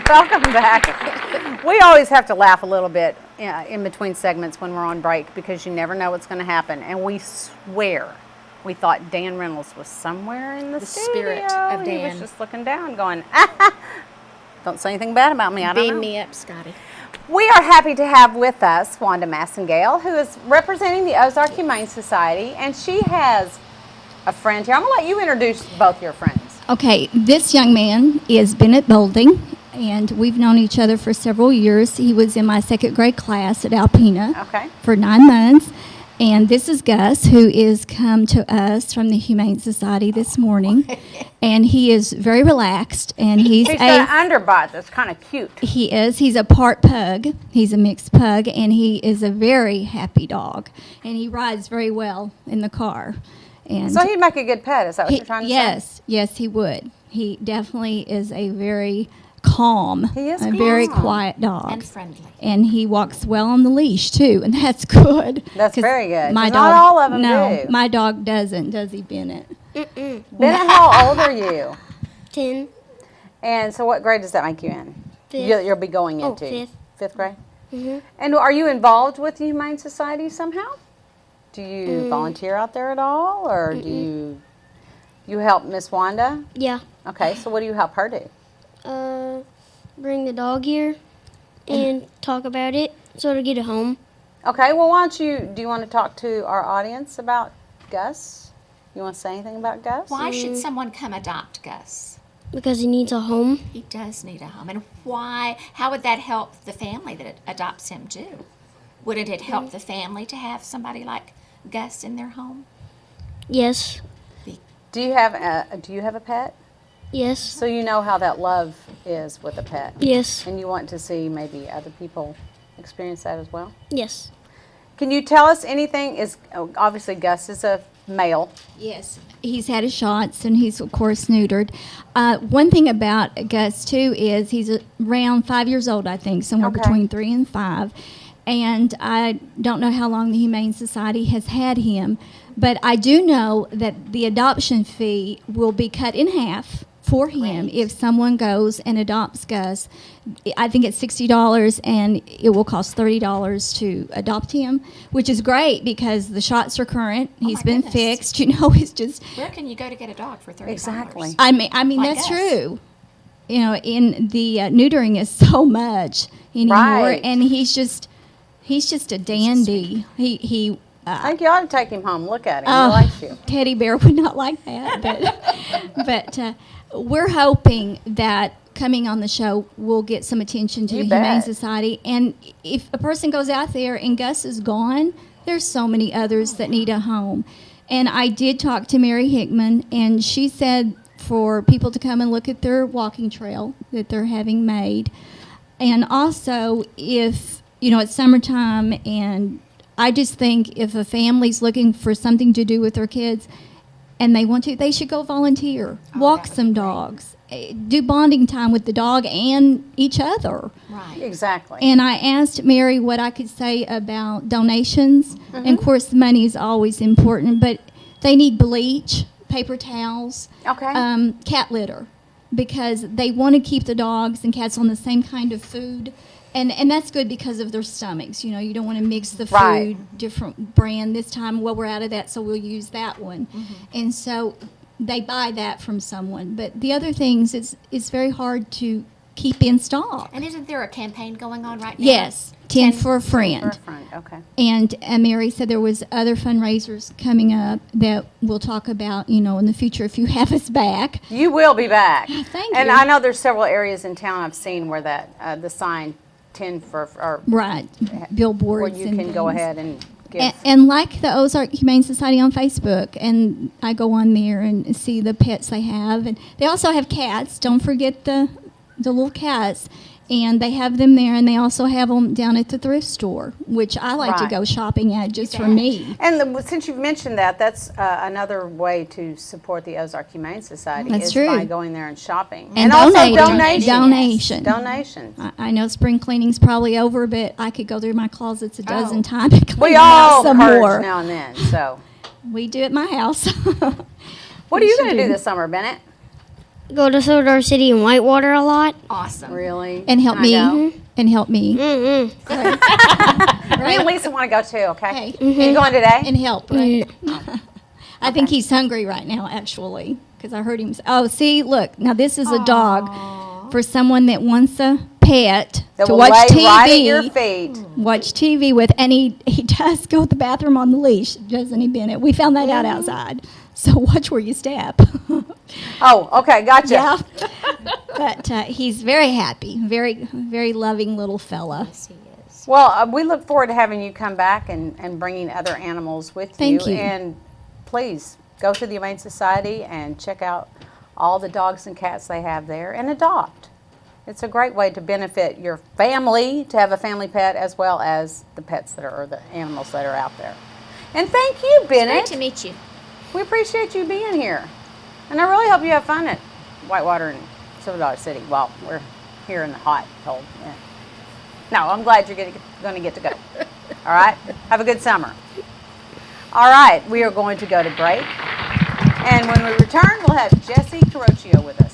Welcome back. We always have to laugh a little bit in between segments when we're on break because you never know what's going to happen. And we swear we thought Dan Reynolds was somewhere in the studio. Spirit of Dan. He was just looking down going, don't say anything bad about me. I don't know. Beam me up, Scotty. We are happy to have with us Wanda Massengale, who is representing the Ozark Humane Society, and she has a friend here. I'm going to let you introduce both your friends. Okay, this young man is Bennett Bolding, and we've known each other for several years. He was in my second grade class at Alpena for 9 months. And this is Gus, who is come to us from the Humane Society this morning. And he is very relaxed, and he's got an underbite that's kind of cute. He is. He's a part pug. He's a mixed pug, and he is a very happy dog. And he rides very well in the car. And so he'd make a good pet, is that what you're trying to say? Yes, he would. He definitely is a very calm, very quiet dog. And friendly. And he walks well on the leash, too, and that's good. That's very good. My dog, not all of them no, do. my dog doesn't, does he, Bennett? Bennett, how old are you? 10. And so what grade does that make you in? Fifth. You'll be going into? Fifth. Fifth grade? Mm-hmm. And are you involved with the Humane Society somehow? Do you volunteer out there at all, or do you help Miss Wanda? Yeah. Okay, so what do you help her do? Bring the dog here and talk about it so to get it home. Okay, well, do you want to talk to our audience about Gus? You want to say anything about Gus? Why should someone come adopt Gus? Because he needs a home. He does need a home. And how would that help the family that adopts him too? Wouldn't it help the family to have somebody like Gus in their home? Yes. Do you have a pet? Yes. So you know how that love is with a pet? Yes. And you want to see maybe other people experience that as well? Yes. Can you tell us anything? Obviously Gus is a male. Yes. He's had his shots, and he's, of course, neutered. One thing about Gus, too, is he's around 5 years old, I think, somewhere between 3 and 5. And I don't know how long the Humane Society has had him, but I do know that the adoption fee will be cut in half for him if someone goes and adopts Gus. I think it's $60, and it will cost $30 to adopt him, which is great because the shots are current. He's been fixed. It's just... Where can you go to get a dog for $30? Exactly. I mean like that's us. true. In the neutering is so much anymore, Right. and he's just a dandy. He I think you ought to take him home. Look at him. He likes you. Teddy bear would not like that, but we're hoping that coming on the show will get some attention to You the bet. Humane Society. And if a person goes out there and Gus is gone, there's so many others that need a home. And I did talk to Mary Hickman, and she said for people to come and look at their walking trail that they're having made. And also, if, it's summertime, and I just think if a family's looking for something to do with their kids and they want to, they should go volunteer, walk some dogs, do bonding time with the dog and each other. Right. Exactly. And I asked Mary what I could say about donations. And, of course, the money is always important, but they need bleach, paper towels, cat litter, because they want to keep the dogs and cats on the same kind of food. And that's good because of their stomachs. You don't want to mix the food, different brand. This time, we're out of that, so we'll use that one. And so they buy that from someone. But the other things, it's very hard to keep in stock. And isn't there a campaign going on right now? Yes, 10 for a friend. For a friend, okay. And Mary said there was other fundraisers coming up that we'll talk about, in the future if you have us back. You will be back. Thank And you. I know there's several areas in town I've seen where that the sign 10 for or Right, billboards. where you and can go things. ahead and give. And like the Ozark Humane Society on Facebook, and I go on there and see the pets they have. And they also have cats. Don't forget the little cats. And they have them there, and they also have them down at the thrift store, which I like to go shopping at just for me. And since you've mentioned that, that's another way to support the Ozark Humane Society That's is true. by going there and shopping. And also donating. donations. Donation. Donations. I know spring cleaning's probably over, but I could go through my closets a dozen times and clean We them out all some purge more. now and then, so. We do at my house. What are you going to do this summer, Bennett? go to Sodar City and Whitewater a lot. Awesome. Really? And help Can I me. go? And help me. Mm-mm. Me and Lisa want to go too, okay? Hey. Are you going today? And help, right? I think he's hungry right now, actually, because I heard him. Oh, see, look, now this is a dog for someone that wants a pet That to will watch lay TV. right at your feet. Watch TV with, and he does go to the bathroom on the leash, doesn't he, Bennett? We found that out outside. So watch where you step. Oh, okay, gotcha. Yeah. But he's very happy, very, very loving little fella. Yes, he is. Well, we look forward to having you come back and bringing other animals with Thank you. And please go to the Humane Society and check out all the dogs and cats they have there and adopt. It's a great way to benefit your family, to have a family pet, as well as the pets that are, or the animals that are out there. And thank you, Great Bennett. to meet you. We appreciate you being here. And I really hope you have fun at Whitewater and Silver City. Well, we're here in the hot, cold. Yeah. No, I'm glad you're going to get to go. All right? Have a good summer. All right, we are going to go to break. And when we return, we'll have Jesse Carocchio with us.